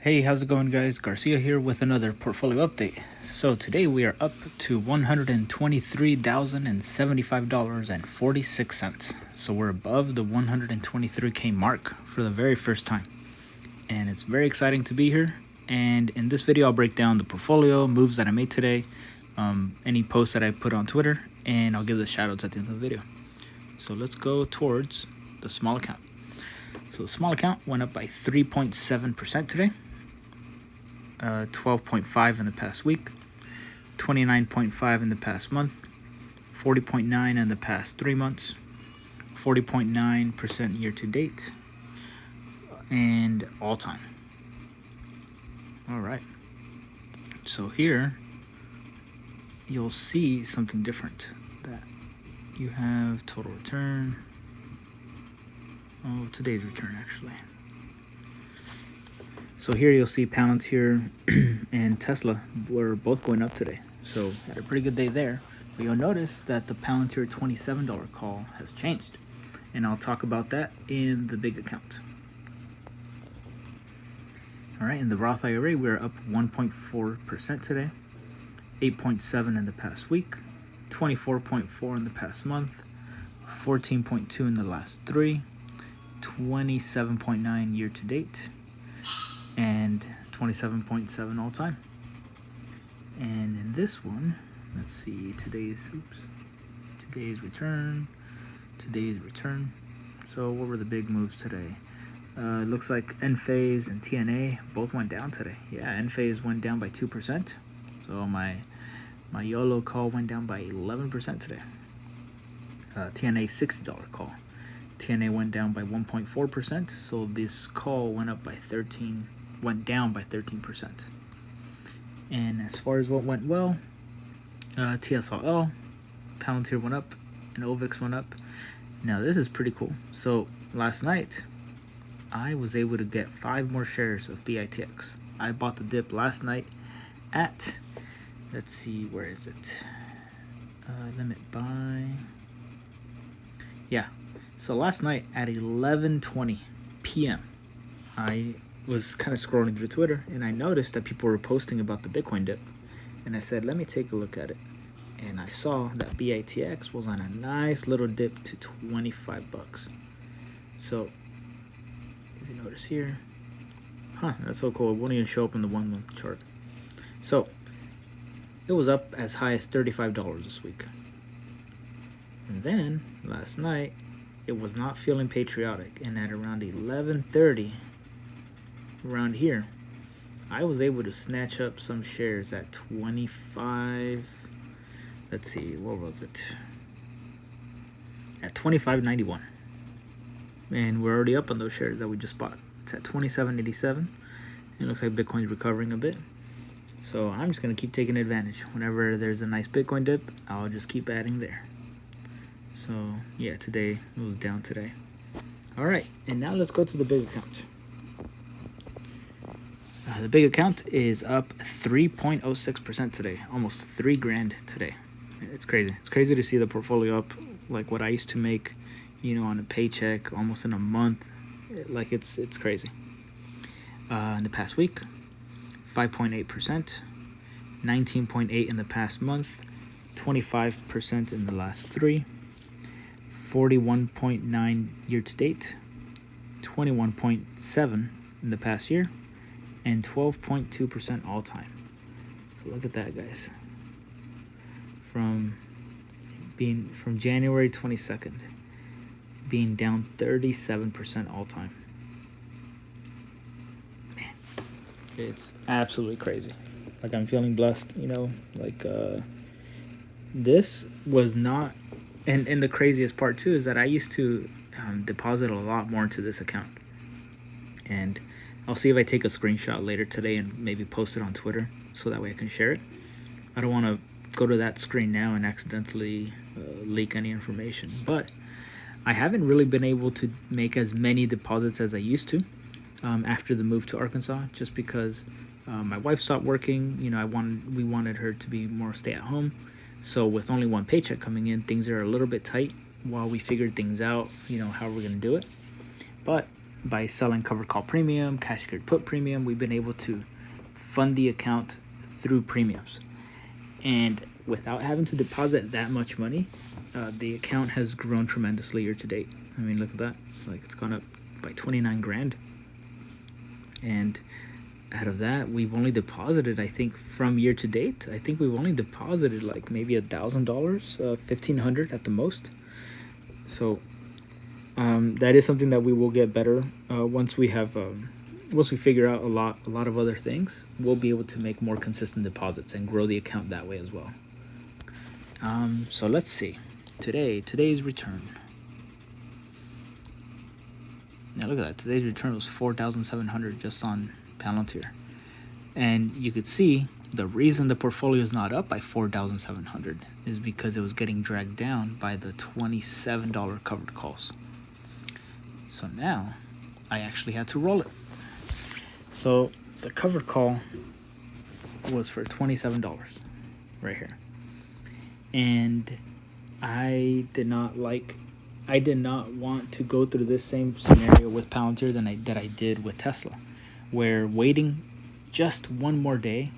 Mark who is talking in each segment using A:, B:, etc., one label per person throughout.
A: Hey, how's it going, guys? Garcia here with another portfolio update. So today we are up to $123,075.46. So we're above the 123K mark for the very first time. And it's very exciting to be here. And in this video, I'll break down the portfolio, moves that I made today, any posts that I put on Twitter, and I'll give the shoutouts at the end of the video. So let's go towards the small account. So the small account went up by 3.7% today. 12.5 in the past week, 29.5 in the past month, 40.9 in the past 3 months, 40.9% year to date, and all time. All right. So here you'll see something different, that you have total return. Oh, today's return actually. So here you'll see Palantir and Tesla were both going up today. So had a pretty good day there. But you'll notice that the Palantir $27 call has changed. And I'll talk about that in the big account. All right, in the Roth IRA, we're up 1.4% today. 8.7 in the past week. 24.4 in the past month. 14.2 in the last 3. 27.9 year to date. And 27.7 all time. And in this one, let's see, today's return. So what were the big moves today? It looks like ENVX and TNA both went down today. Yeah, ENVX went down by 2%. So my YOLO call went down by 11% today. TNA $60 call. TNA went down by 1.4%. So this call went down by 13%. And as far as what went well, TSLA, Palantir went up, and ENVX went up. Now this is pretty cool. So last night, I was able to get 5 more shares of BITX. I bought the dip last night at, let's see, where is it? Limit buy. Yeah. So last night at 11:20 p.m., I was kind of scrolling through Twitter, and I noticed that people were posting about the Bitcoin dip, and I said, let me take a look at it. And I saw that BITX was on a nice little dip to 25 bucks. So if you notice here, that's so cool. It won't even show up in the 1 month chart. So it was up as high as $35 this week. And then last night it was not feeling patriotic, and at around 11:30 around here, I was able to snatch up some shares at 25. Let's see, what was it? At 25.91. And we're already up on those shares that we just bought. It's at 27.87. It looks like Bitcoin's recovering a bit. So I'm just going to keep taking advantage. Whenever there's a nice Bitcoin dip, I'll just keep adding there. So yeah, today it was down today. All right, and now let's go to the big account. The big account is up 3.06% today, almost 3 grand today. It's crazy. It's crazy to see the portfolio up like what I used to make, on a paycheck, almost in a month. Like it's crazy. In the past week, 5.8%, 19.8 in the past month, 25% in the last 3, 41.9 year to date, 21.7 in the past year, and 12.2% all time. So look at that, guys. From January 22nd, being down 37% all time. Man, it's absolutely crazy. Like, I'm feeling blessed, this was not, and the craziest part too is that I used to deposit a lot more into this account. And I'll see if I take a screenshot later today and maybe post it on Twitter so that way I can share it. I don't want to go to that screen now and accidentally leak any information. But I haven't really been able to make as many deposits as I used to after the move to Arkansas, just because my wife stopped working. We wanted her to be more stay at home. So with only one paycheck coming in, things are a little bit tight while we figured things out, how we're going to do it. But by selling covered call premium, cash secured put premium, we've been able to fund the account through premiums. And without having to deposit that much money, the account has grown tremendously year to date. I mean, look at that. Like, it's gone up by 29 grand. And out of that, we've only deposited, I think, from year to date, I think we've only deposited like maybe $1,000, $1,500 at the most. So that is something that we will get better once we have once we figure out a lot of other things. We'll be able to make more consistent deposits and grow the account that way as well. So let's see today's return. Now look at that. Today's return was 4,700 just on Palantir, and you could see the reason the portfolio is not up by 4,700 is because it was getting dragged down by the $27 covered calls. So now I actually had to roll it. So the covered call was for $27 right here, and I did not want to go through this same scenario with Palantir that I did with Tesla, where waiting just one more day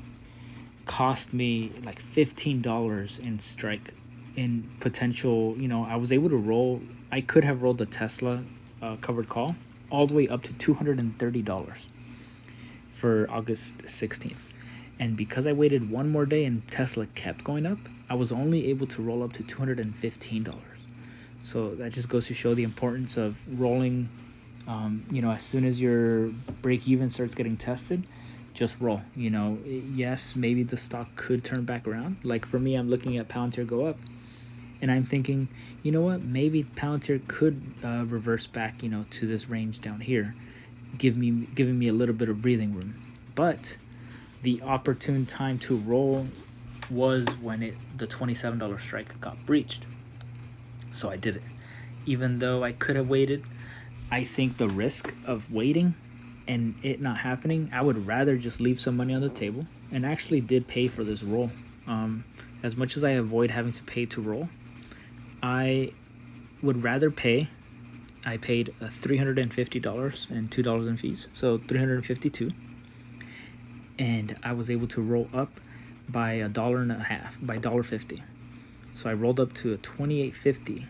A: cost me like $15 in strike in potential. I was able to roll. I could have rolled the Tesla covered call all the way up to $230 for August 16th. And because I waited one more day and Tesla kept going up, I was only able to roll up to $215. So that just goes to show the importance of rolling. As soon as your break even starts getting tested, just roll. Yes, maybe the stock could turn back around. Like for me, I'm looking at Palantir go up, and I'm thinking, you know what? Maybe Palantir could reverse back, to this range down here, giving me a little bit of breathing room. But the opportune time to roll was when the $27 strike got breached. So I did it. Even though I could have waited, I think the risk of waiting and it not happening, I would rather just leave some money on the table. And I actually did pay for this roll. As much as I avoid having to pay to roll, I would rather pay. I paid $350 and $2 in fees, so $352. And I was able to roll up by $1.50, by $1.50. So I rolled up to a $28.50,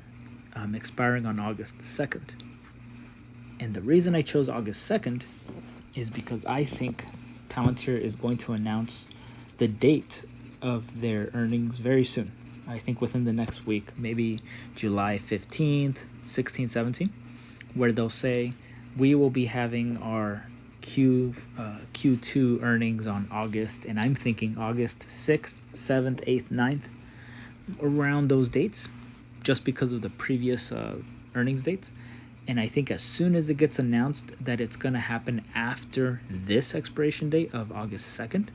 A: expiring on August 2nd. And the reason I chose August 2nd is because I think Palantir is going to announce the date of their earnings very soon. I think within the next week, maybe July 15th, 16th, 17th, where they'll say, we will be having our Q2 earnings on August, and I'm thinking August 6th, 7th, 8th, 9th, around those dates, just because of the previous earnings dates. And I think as soon as it gets announced that it's going to happen after this expiration date of August 2nd,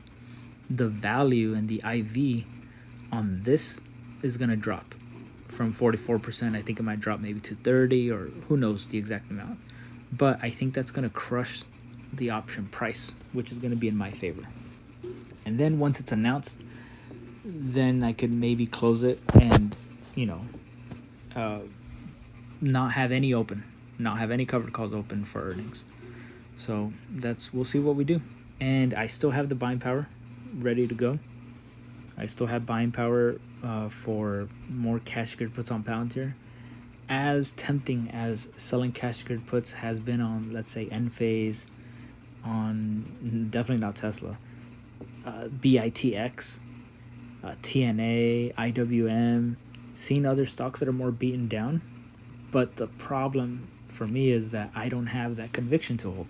A: the value and the IV on this is going to drop from 44%. I think it might drop maybe to 30, or who knows the exact amount. But I think that's going to crush the option price, which is going to be in my favor. And then once it's announced, then I could maybe close it and, not have any covered calls open for earnings. So we'll see what we do. And I still have the buying power ready to go. I still have buying power for more cash secured puts on Palantir. As tempting as selling cash secured puts has been on, let's say, ENVX, on definitely not Tesla, BITX, TNA, IWM, seeing other stocks that are more beaten down. But the problem for me is that I don't have that conviction to hold.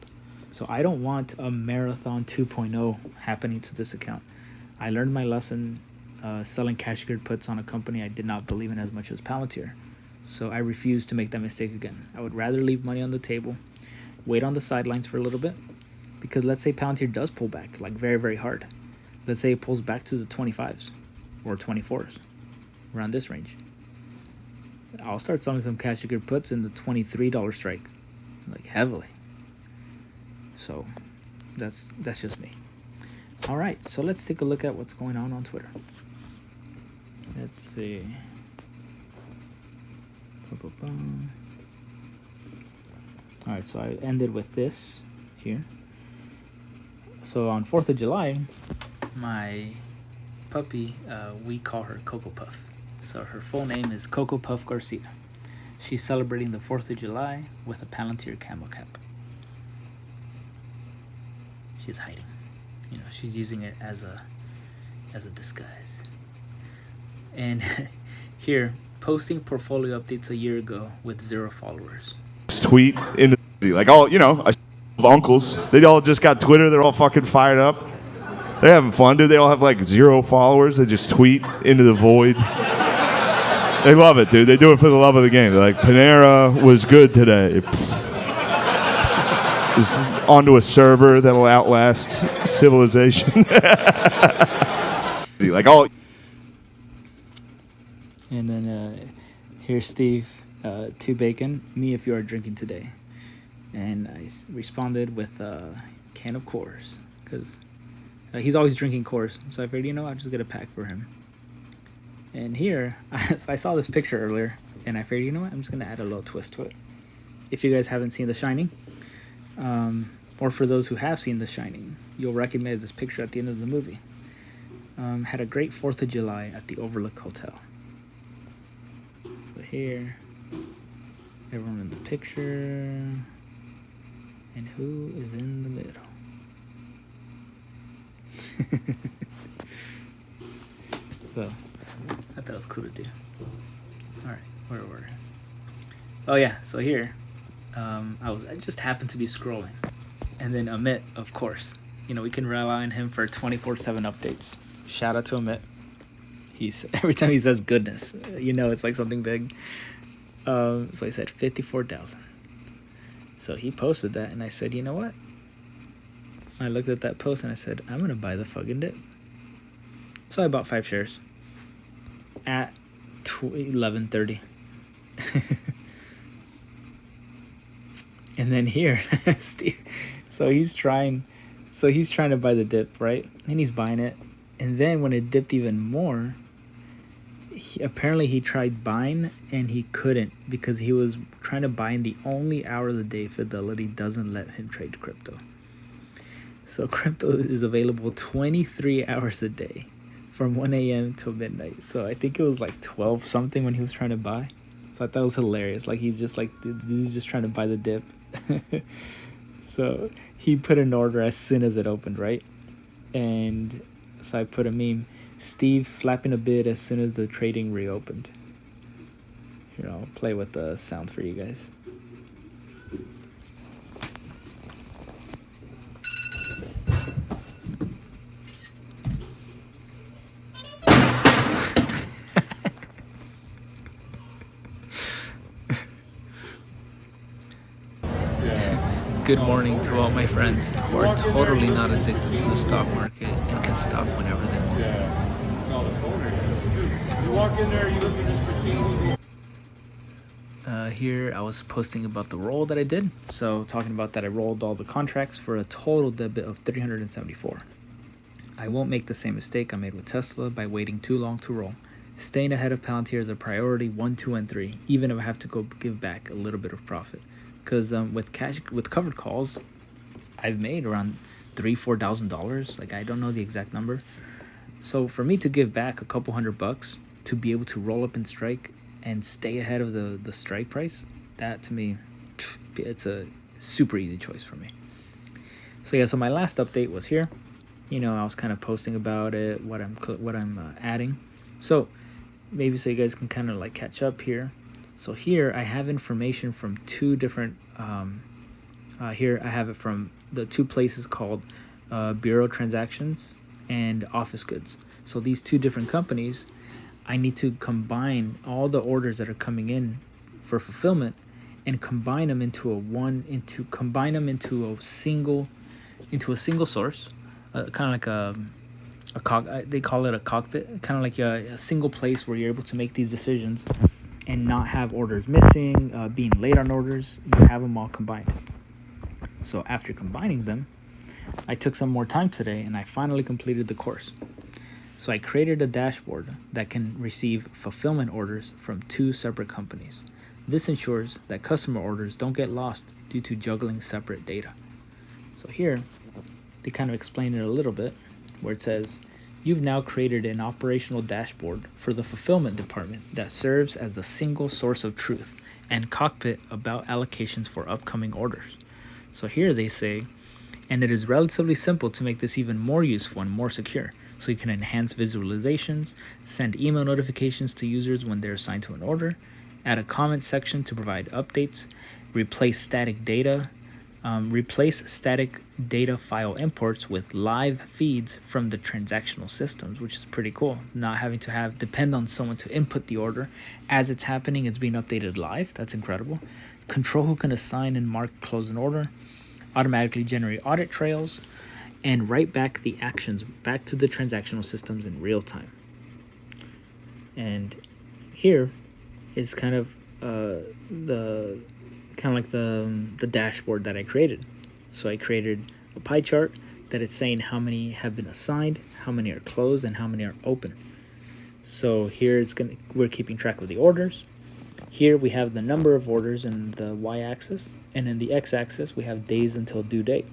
A: So I don't want a marathon 2.0 happening to this account. I learned my lesson selling cash secured puts on a company I did not believe in as much as Palantir. So I refuse to make that mistake again. I would rather leave money on the table, wait on the sidelines for a little bit, because let's say Palantir does pull back, like very, very hard. Let's say it pulls back to the 25s or 24s, around this range. I'll start selling some cash secured puts in the $23 strike, like heavily. So that's just me. All right, so let's take a look at what's going on Twitter. Let's see. All right, so I ended with this here. So on 4th of July, my puppy, we call her Cocoa Puff. So her full name is Cocoa Puff Garcia. She's celebrating the 4th of July with a Palantir camel cap. She's hiding. You know, she's using it as a disguise. And here, posting portfolio updates a year ago with 0 followers.
B: Tweet into like all, you know, uncles. They all just got Twitter. They're all fucking fired up. They're having fun, dude. They all have like 0 followers. They just tweet into the void. They love it, dude. They do it for the love of the game. They're like, Panera was good today. Just onto a server that'll outlast civilization. Like all.
A: And then here's Steve, 2 bacon. Me if you are drinking today. And I responded with a can of Coors because he's always drinking Coors. So I figured, you know, I'll just get a pack for him. And here, I saw this picture earlier, and I figured, you know what, I'm just going to add a little twist to it. If you guys haven't seen The Shining, or for those who have seen The Shining, you'll recognize this picture at the end of the movie. Had a great 4th of July at the Overlook Hotel. So here, everyone in the picture, and who is in the middle? So, I thought it was cool to do. Alright, where were we? Oh yeah, so here, I just happened to be scrolling. And then Amit, of course. You know, we can rely on him for 24/7 updates. Shout out to Amit. Every time he says goodness, you know it's like something big. So he said 54,000. So he posted that, and I said, you know what? I looked at that post, and I said, I'm going to buy the fucking dip. So I bought 5 shares at 11:30. And then here, Steve, so he's trying to buy the dip, right? And he's buying it. And then when it dipped even more, apparently he tried buying and he couldn't because he was trying to buy in the only hour of the day Fidelity doesn't let him trade crypto. So crypto is available 23 hours a day from 1 a.m. till midnight. So I think it was like 12 something when he was trying to buy. So I thought it was hilarious. Like he's just like, he's just trying to buy the dip. So he put an order as soon as it opened, right? And so I put a meme, Steve slapping a bid as soon as the trading reopened. Here, I'll play with the sound for you guys. Good morning to all my friends who are totally not addicted to the stock market and can stop whenever they want. You walk in there, you look at this bikini. Here I was posting about the roll that I did. So talking about that I rolled all the contracts for a total debit of 374. I won't make the same mistake I made with Tesla by waiting too long to roll. Staying ahead of Palantir is a priority 1, 2, and 3, even if I have to go give back a little bit of profit. Because with covered calls, I've made around $3,000-$4,000. Like I don't know the exact number. So for me to give back a couple $100 to be able to roll up and strike and stay ahead of the strike price, that to me, it's a super easy choice for me. So yeah, so my last update was here. You know, I was kind of posting about it, what I'm adding. So maybe so you guys can kind of like catch up here. So here I have information from 2 different, here I have it from the 2 places called Bureau Transactions and Office Goods. So these 2 different companies, I need to combine all the orders that are coming in for fulfillment and combine them into a single source, kind of like they call it a cockpit, kind of like a single place where you're able to make these decisions and not have orders missing, being late on orders. You have them all combined. So after combining them, I took some more time today and I finally completed the course. So I created a dashboard that can receive fulfillment orders from 2 separate companies. This ensures that customer orders don't get lost due to juggling separate data. So here, they kind of explain it a little bit, where it says, you've now created an operational dashboard for the fulfillment department that serves as a single source of truth and cockpit about allocations for upcoming orders. So here they say, and it is relatively simple to make this even more useful and more secure. So you can enhance visualizations, send email notifications to users when they're assigned to an order, add a comment section to provide updates, replace static data file imports with live feeds from the transactional systems, which is pretty cool. Not having to depend on someone to input the order. As it's happening, it's being updated live. That's incredible. Control who can assign and mark close an order, automatically generate audit trails, and write back the actions back to the transactional systems in real time. And here is kind of the dashboard that I created. So I created a pie chart that it's saying how many have been assigned, how many are closed, and how many are open. So here we're keeping track of the orders. Here we have the number of orders in the y-axis, and in the x-axis we have days until due date.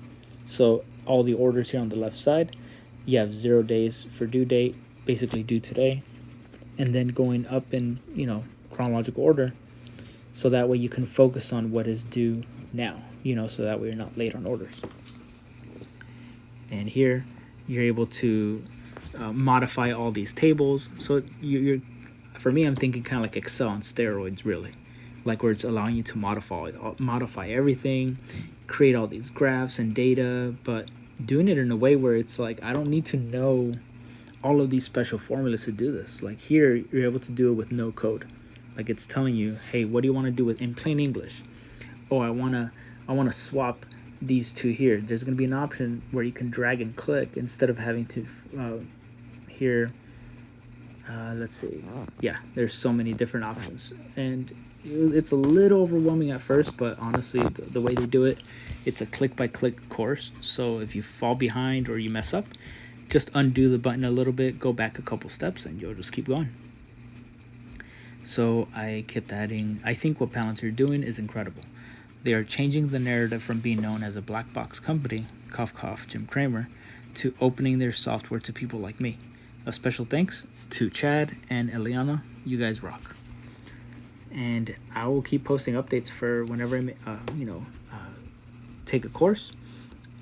A: So all the orders here on the left side, you have 0 days for due date, basically due today, and then going up in chronological order, so that way you can focus on what is due now, so that way you're not late on orders. And here you're able to modify all these tables. So for me, I'm thinking kind of like Excel on steroids, really, like where it's allowing you to modify everything, create all these graphs and data, but doing it in a way where it's like I don't need to know all of these special formulas to do this. Like here, you're able to do it with no code. Like it's telling you, hey, what do you want to do with in plain English? Oh, I wanna swap these two here. There's gonna be an option where you can drag and click instead of having to here. Let's see. Yeah, there's so many different options, and it's a little overwhelming at first, but honestly, the way they do it, it's a click-by-click course. So if you fall behind or you mess up, just undo the button a little bit, go back a couple steps, and you'll just keep going. So I kept adding, I think what Palantir are doing is incredible. They are changing the narrative from being known as a black box company, cough cough Jim Cramer, to opening their software to people like me. A special thanks to Chad and Eliana. You guys rock. And I will keep posting updates for whenever I take a course.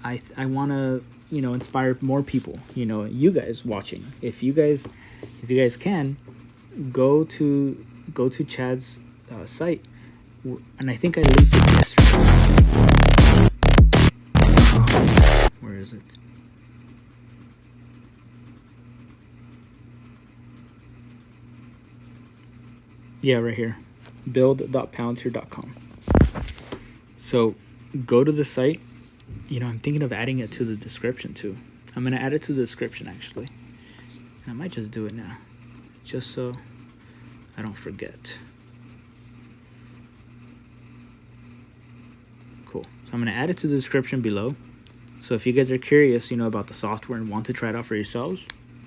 A: I want to inspire more people, you guys watching. If you guys can, go to Chad's site, and I think I linked it yesterday. Where is it? Yeah, right here, build.palantir.com. So go to the site. I'm thinking of adding it to the description too. I'm going to add it to the description actually. And I might just do it now, just so I don't forget. Cool. So I'm going to add it to the description below. So if you guys are curious, about the software and want to try it out for yourselves,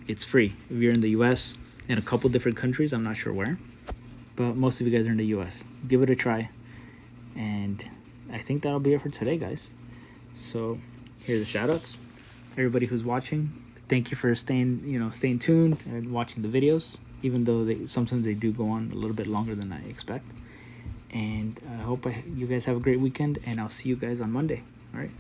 A: it's free. If you're in the US, in a couple different countries, I'm not sure where, but most of you guys are in the US. Give it a try. And I think that'll be it for today, guys. So here's the shout outs. Everybody who's watching, thank you for staying tuned and watching the videos, even though sometimes they do go on a little bit longer than I expect. And I hope you guys have a great weekend, and I'll see you guys on Monday. All right.